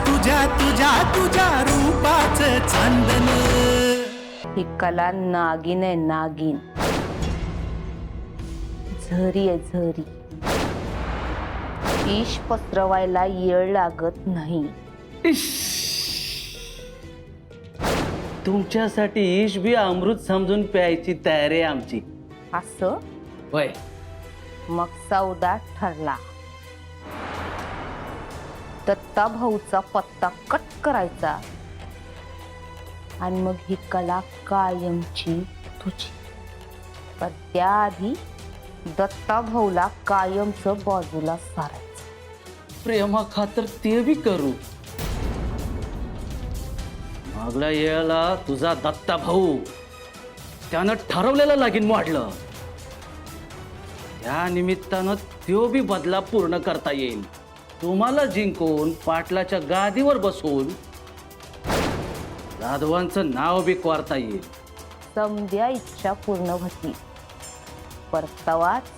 तुझ्या तुझ्या तुझ्या रूपाचं चांदन. ही कला नागिन आहे नागिन, झरी आहे झरी. ईश पसरवायला येळ लागत नाही. तुमच्यासाठी ईश बी अमृत समजून प्यायची तयारी आहे आमची. असं होय. मग सौदा ठरला. दत्ता भाऊचा पत्ता कट करायचा आणि मग ही कला कायमची तुझी. पण त्याआधी दत्ता भाऊला कायमचं बाजूला सारायचं. प्रेमा खातर ते बी करू. मागल्या येळाला तुझा दत्ता भाऊ त्यानं ठरवलेलं लागीन वाढलं. त्या निमित्तानं तो बी बदला पूर्ण करता येईल. तुम्हाला जिंकून पाटलाच्या गादीवर बसवून जाधवांचं नाव बी कोरता येईल. समद्या इच्छा पूर्ण होती. परतवाच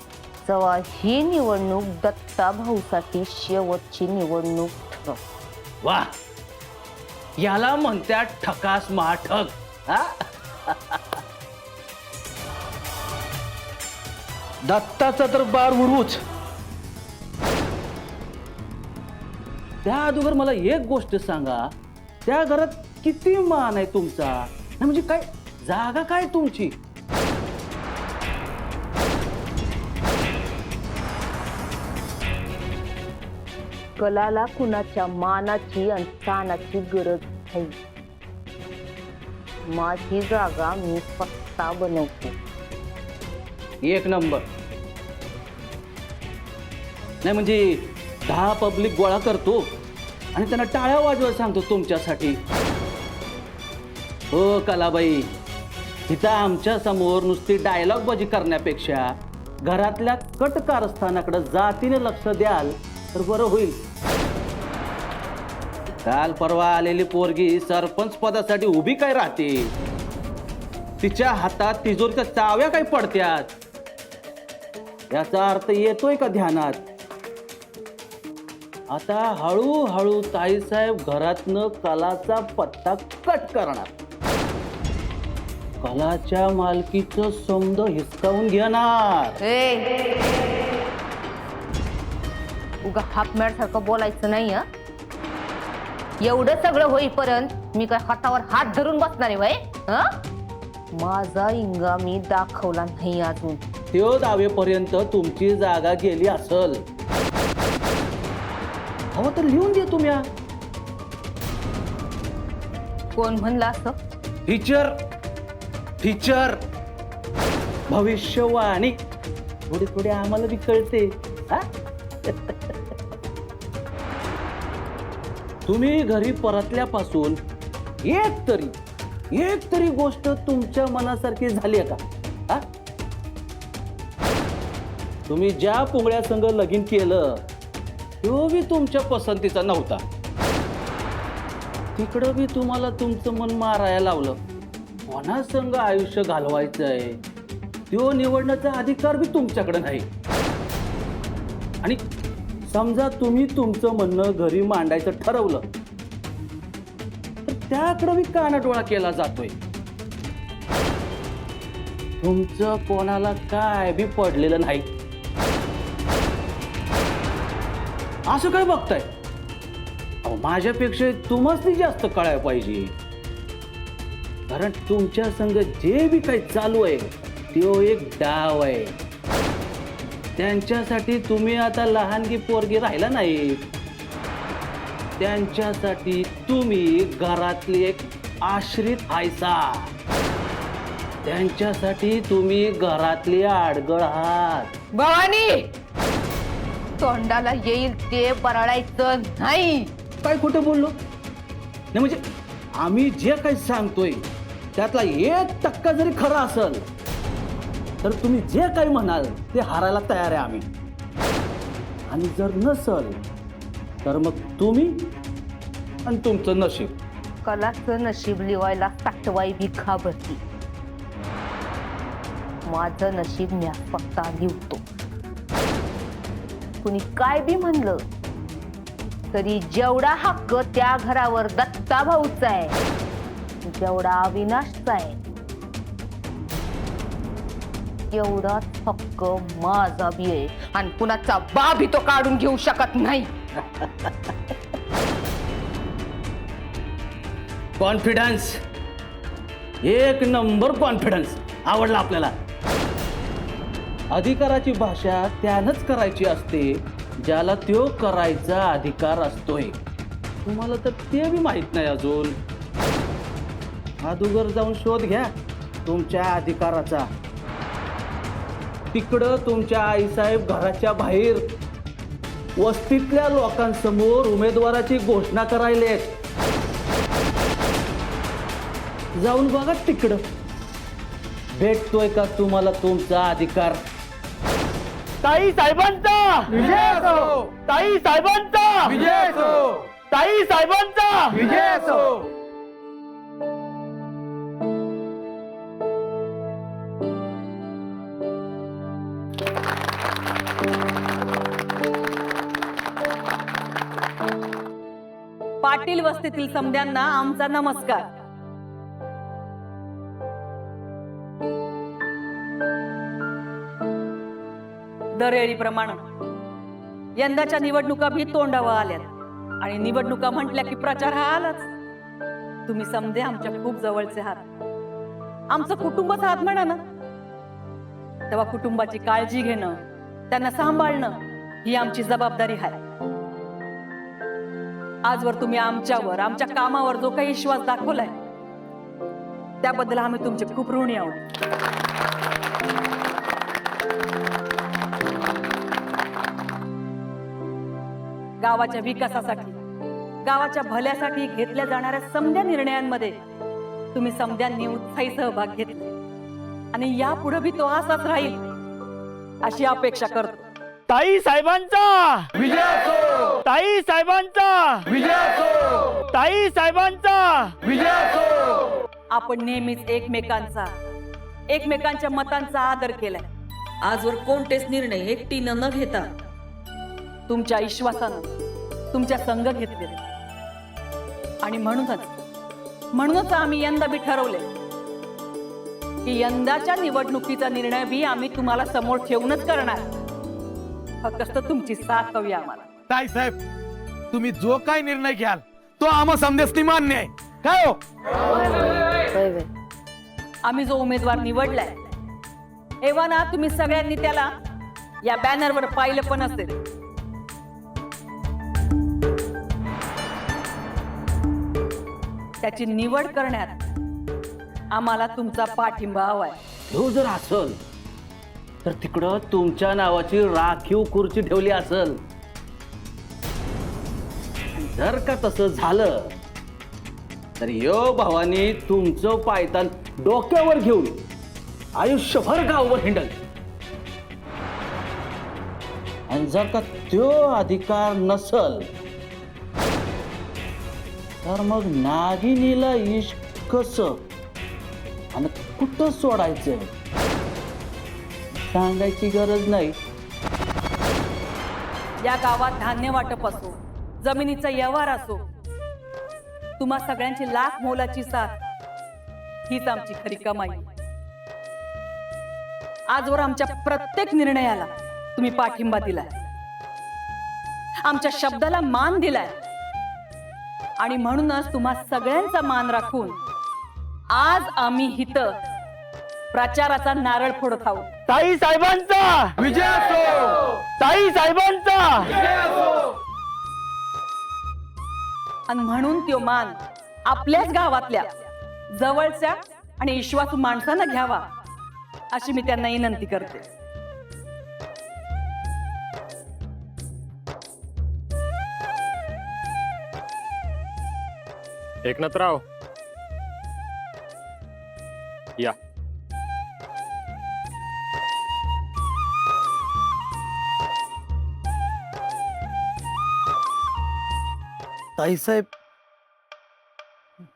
जवा ही निवडणूक दत्ता भाऊसाठी शेवटची निवडणूक ठरव. वा, याला म्हणत्यात ठकास महाठक. हा? दत्ताचा तर बार उडवूच. त्या अगोदर मला एक गोष्ट सांगा, त्या घरात किती मान आहे तुमचा? नाही म्हणजे काय जागा काय तुमची? कलाला कुणाच्या मानाची आणि तानाची गरज नाही. माझी जागा मी स्वतः बनवते. एक नंबर. नाही म्हणजे 10 पब्लिक गोळा करतो आणि त्यांना टाळ्या वाजवायला सांगतो तुमच्यासाठी. हो कलाबाई, तिथं आमच्या समोर नुसती डायलॉग बाजी करण्यापेक्षा घरातल्या कट कारस्थानाकडे जातीने लक्ष द्याल तर बरं होईल. काल परवा आलेली पोरगी सरपंच पदासाठी उभी काय राहते? तिच्या हातात तिजोरीच्या चाव्या काय पडत्यात? याचा अर्थ येतोय का ध्यानात? आता हळूहळू ताईसाहेब घरातनं कलाचा पत्ता कट करणार. कलाच्या मालकीचं समद हिसकावून घेणार. उगा हाफमॅड सारखं बोलायचं नाही. एवढं सगळं होईपर्यंत मी काय हातावर हात धरून बसणार आहे वय? माझा इंगा मी दाखवला नाही अजून. त्यो दावेपर्यंत तुमची जागा गेली असल. हवं तर लिहून दे तुम्ही. कोण म्हणलं असं? टीचर टीचर भविष्यवाणी थोडी थोडी आम्हाला बी कळते. तुम्ही घरी परतल्यापासून एक तरी गोष्ट तुमच्या मनासारखी झाली आहे का? हा? तुम्ही ज्या पुंगळ्या संग लगीन केलं तो बी तुमच्या पसंतीचा नव्हता. तिकडं बी तुम्हाला तुमचं मन मारायला लावलं. कोणा संग आयुष्य घालवायचंय तो निवडण्याचा अधिकार बी तुमच्याकडे नाही. आणि समजा तुम्ही तुमचं म्हणणं घरी मांडायचं ठरवलं तर त्याकडे बी कानाडोळा केला जातोय. तुमचं कोणाला काय बी पडलेलं नाही. असं काय बघताय? माझ्यापेक्षा तुम्हाला जास्त कळायला पाहिजे. कारण तुमच्या संग जे बी काही चालू आहे तो एक डाव आहे. त्यांच्यासाठी तुम्ही आता लहानगी पोरगी राहिला नाही. त्यांच्यासाठी तुम्ही घरातली एक आश्रित हायसा. त्यांच्यासाठी तुम्ही घरातली आडगळ आहात. भवानी, तोंडाला येईल ते बरळायचं नाही. काय खोटं बोललो? नाही म्हणजे आम्ही जे काही सांगतोय त्यातला 1% जरी खरं असेल तर तुम्ही जे काही म्हणाल ते हारायला तयार आहे आम्ही. आणि जर नसल तर मग तुम्ही आणि तुमचं नशीब. कलाचं नशीब लिवायला साठवाई बी घाबरती. माझं नशीब मी स्वतः लिवतो. कुणी काय बी म्हणलं तरी जेवढा हक्क त्या घरावर दत्ता भाऊचा आहे जेवढा अविनाशचा आहे तेवढाच हक्क माझा बी आहे आणि कुणाचा बाबी तो काढून घेऊ शकत नाही. कॉन्फिडन्स, एक नंबर कॉन्फिडन्स आवडला आपल्याला. अधिकाराची भाषा त्यानंच करायची असते ज्याला त्यो करायचा अधिकार असतोय. तुम्हाला तर ते बी माहित नाही अजून. अगोदर जाऊन शोध घ्या तुमच्या अधिकाराचा. तिकडं तुमच्या आईसाहेब घराच्या बाहेर वस्तीतल्या लोकांसमोर उमेदवाराची घोषणा करायलेत. जाऊन बघा तिकडं भेटतोय का तुम्हाला तुमचा अधिकार. ताई साहेबांचा विजय असो. ताई साहेबांचा विजय असो. ताई साहेबांचा विजय असो. पाटील वस्तीतील समद्यांना आमचा नमस्कार. दरवेळीप्रमाणे यंदाच्या निवडणुका भी तोंडावर आल्यात आणि निवडणुका म्हटल्या की प्रचार हा आलाच. तुम्ही समदे आमच्या खूप जवळचे आहात, आमचं कुटुंबच आहात म्हणा ना. तेव्हा कुटुंबाची काळजी घेणं, त्यांना सांभाळणं ही आमची जबाबदारी आहे. आजवर तुम्ही आमच्यावर, आमच्या कामावर जो काही विश्वास दाखवलाय त्याबद्दल आम्ही तुमचे खूप ऋणी आहोत. गावाच्या विकासासाठी, गावाच्या भल्यासाठी घेतल्या जाणाऱ्या समध्या निर्णयांमध्ये तुम्ही समध्यांनी उत्साही सहभाग घेतला आणि यापुढे भी तो असाच राहील अशी अपेक्षा करतो. ताई साहेबांचा विजय असो. ताई साहेबांचा विजय असो. ताई साहेबांचा विजय असो. आपण नेहमीच एकमेकांच्या मतांचा आदर केलाय. आजवर कोणतेच निर्णय एकटीनं न घेता तुमच्या विश्वासानं तुमच्या संघ घेतलेले आणि म्हणूनच आम्ही यंदा बी ठरवले की यंदाच्या निवडणुकीचा निर्णय बी आम्ही तुम्हाला समोर ठेवूनच करणार. फक्त तुमची साथ हवी आम्हाला. ताई साहेब, तुम्ही जो काय निर्णय घ्याल तो आम्हा समदेसनी मान्य आहे. काय हो? आम्ही जो उमेदवार निवडलाय एव्हा ना तुम्ही सगळ्यांनी त्याला या बॅनरवर पाहिलं पण असेल. त्याची निवड करण्यात आम्हाला तुमचा पाठिंबा हवाय. तो जर असल तर तिकडं तुमच्या नावाची राखीव खुर्ची ठेवली असल. जर का तसं झालं तर यो भावानी तुमचं पायतान डोक्यावर घेऊन आयुष्यभर गाववर हिंडल. आणि जर का तो अधिकार नसल तर मग नागिनीला इश्क कसं आणि कुठं सोडायचं सांगायची गरज नाही. या गावात धान्य वाटप असो, जमिनीचा व्यवहार असो, तुम्हा सगळ्यांची लाख मोलाची साथ हीच आमची खरी कमाई. आजवर आमच्या प्रत्येक निर्णयाला तुम्ही पाठिंबा दिलाय, आमच्या शब्दाला मान दिलाय आणि म्हणूनच तुम्हा सगळ्यांचा मान राखून आज आम्ही हिथं प्रचाराचा नारळ फोडत आहोत. ताई साहेबांचा विजय असो. ताई साहेबांचा विजय असो. आणि म्हणून तो मान आपल्याच गावातल्या जवळच्या आणि विश्वासू माणसानं घ्यावा अशी मी त्यांना विनंती करते. एकनाथराव या. ताई साहेब,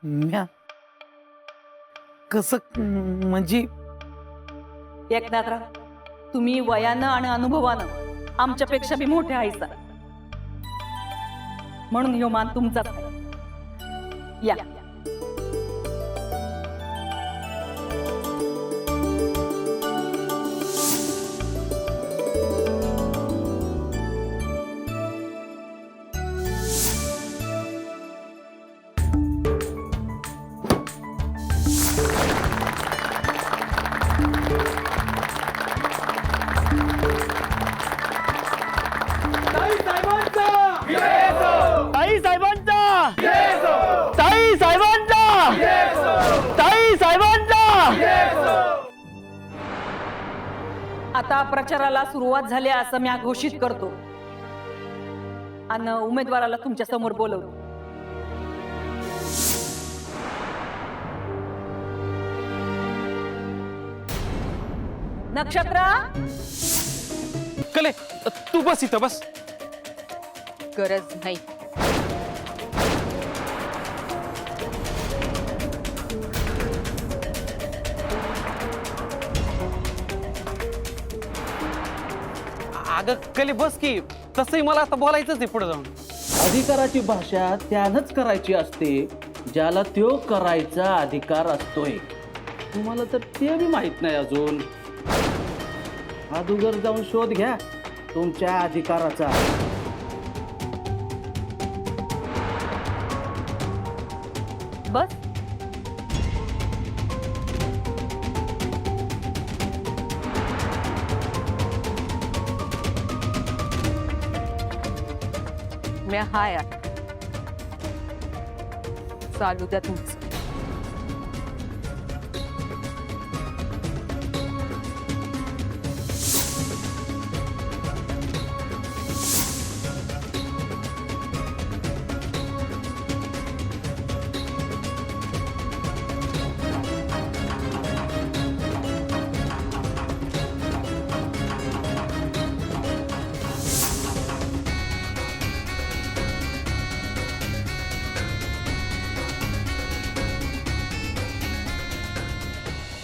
म्या कसं म्हणजे एकनाथराव, तुम्ही वयानं आणि अनुभवानं आमच्यापेक्षा बी मोठे आहात. म्हणून ह्यो मान तुमचाच आहे. या ताई साहेबांचा ताई साहेबांचा ताई साहेबांचा. आता प्रचाराला सुरुवात झाली असं मी घोषित करतो आणि उमेदवाराला तुमच्या समोर बोलवतो. नक्षत्र कले तू बस इथं बस. गरज नाही. अगं कले बस की. तसंही मला आता बोलायचंच आहे पुढे जाऊन. अधिकाराची भाषा त्यानंच करायची असते ज्याला त्यो करायचा अधिकार असतोय. तुम्हाला तर ते बी माहित नाही अजून. अगोदर जाऊन शोध घ्या तुमच्या अधिकाराचा. बस मी हाय आता. चालू द्या तुमचं.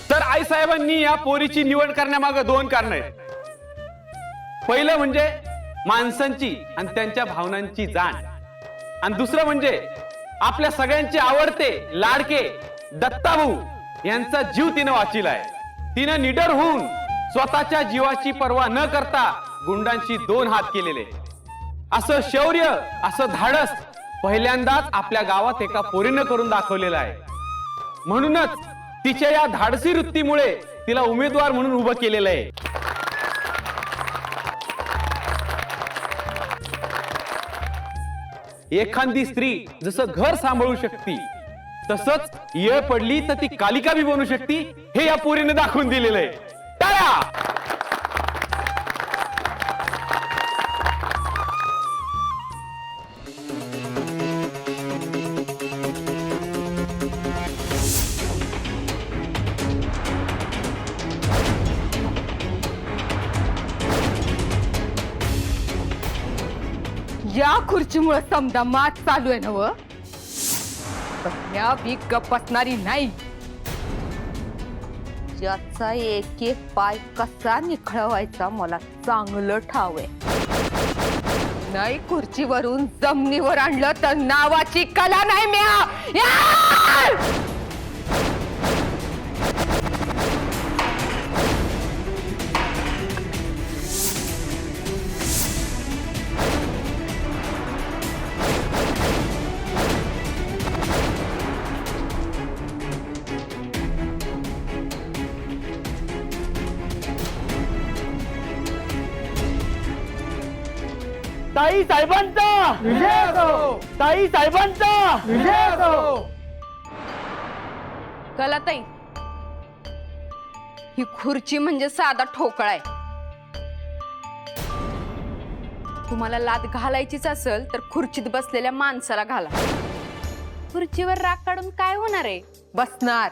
तर आई साहेबांनी या पोरीची निवड करण्यामागे दोन कारण आहेत. पहिलं म्हणजे माणसांची आणि त्यांच्या भावनांची जाण, आणि दुसरं म्हणजे आपल्या सगळ्यांचे आवडते लाडके दत्ताभाऊ यांचा जीव तिनं वाचिलाय. तिनं निडर होऊन स्वतःच्या जीवाची पर्वा न करता गुंडांशी दोन हात केलेले. असं शौर्य, असं धाडस पहिल्यांदाच आपल्या गावात एका पोरीनं करून दाखवलेलं आहे. म्हणूनच तिच्या या धाडसी वृत्तीमुळे तिला उमेदवार म्हणून उभं केलेलं आहे. एखादी स्त्री जसं घर सांभाळू शकते तसंच येळ पडली तर ती कालिका बी बनू शकते, हे या पोरीने दाखवून दिलेलं आहे. टाळ्या. या खुर्चीमुळे समजा मात चालू आहे ना व. या बी गप्प बसणारी नाही. याचा एक एक पाय कसा निखळवायचा मला चांगलं ठाव आहे. नाही खुर्चीवरून जमिनीवर आणलं तर नावाची कला नाही म्या. ताई साहेबांचा विजय असो. ताई साहेबांचा विजय असो. कलाताई, ही खुर्ची म्हणजे साधा ठोकळा आहे. तुम्हाला लाद घालायचीच असेल तर खुर्चीत बसलेल्या माणसाला घाला. खुर्चीवर राग काढून काय होणार आहे? बसणार.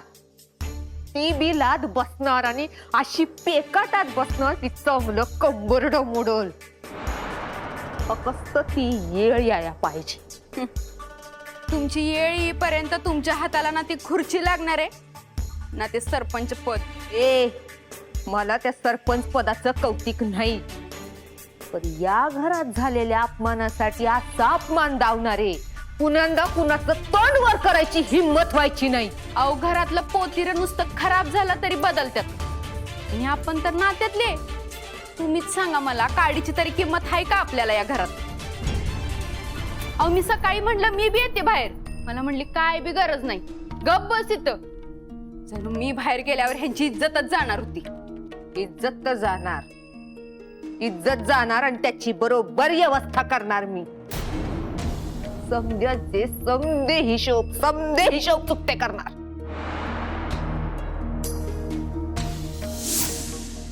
ती बी लाद बसणार आणि अशी पेकाटात बसणार ती चांगलं कंबरड मोडल. फक्त ती येळ यायला पाहिजे. तुमची येळ येईपर्यंत तुमच्या हाताला ना ती खुर्ची लागणार आहे ना ते सरपंच पद. मला त्या सरपंच पदाचं कौतिक नाही. पण या घरात झालेल्या अपमानासाठी असा अपमान दावणारे पुण्यांदा कुणाचं तोंड वर करायची हिंमत व्हायची नाही. अहो घरातलं पोतीर नुसतं खराब झालं तरी बदलतात आणि आपण तर नात्यातले. तुम्हीच सांगा मला, काडीची तरी किंमत आहे का आपल्याला या घरात? अहो मी सकाळी म्हणलं मी बी येते बाहेर, मला म्हणली काय बी गरज नाही, गप बस इथं. जणू मी बाहेर गेल्यावर ह्यांची इज्जतच जाणार होती. इज्जत तर जाणार, इज्जत जाणार आणि त्याची बरोबर व्यवस्था करणार मी. समजाचे समजे हिशोब चुकते करणार.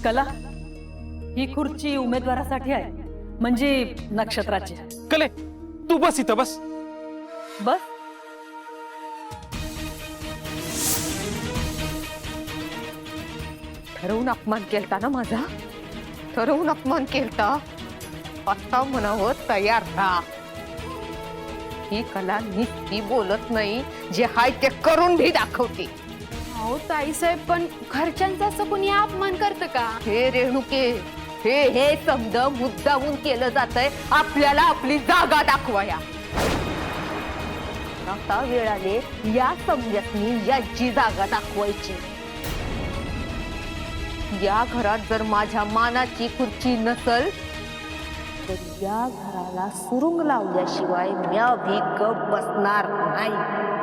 कला, ही खुर्ची उमेदवारासाठी आहे, म्हणजे नक्षत्राची. कले तू बस इथं बस. बस ठरवून अपमान केलता ना माझा, ठरवून अपमान केलता. आता म्हणावं तयार राहा. ही कला नुसती बोलत नाही, जे हाय ते करून भी दाखवते. अहो ताईसाहेब, पण घरच्यांचा असं कोणी अपमान करतं का? हे रेणुके, हे समज मुद्दामून केलं जातंय आपल्याला आपली जागा दाखवाया. आता वेळ आले या समजातनी याची जागा दाखवायची. या घरात जर माझ्या मानाची खुर्ची नसल तर या घराला सुरुंग लावल्याशिवाय म्या भी गप बसणार नाही.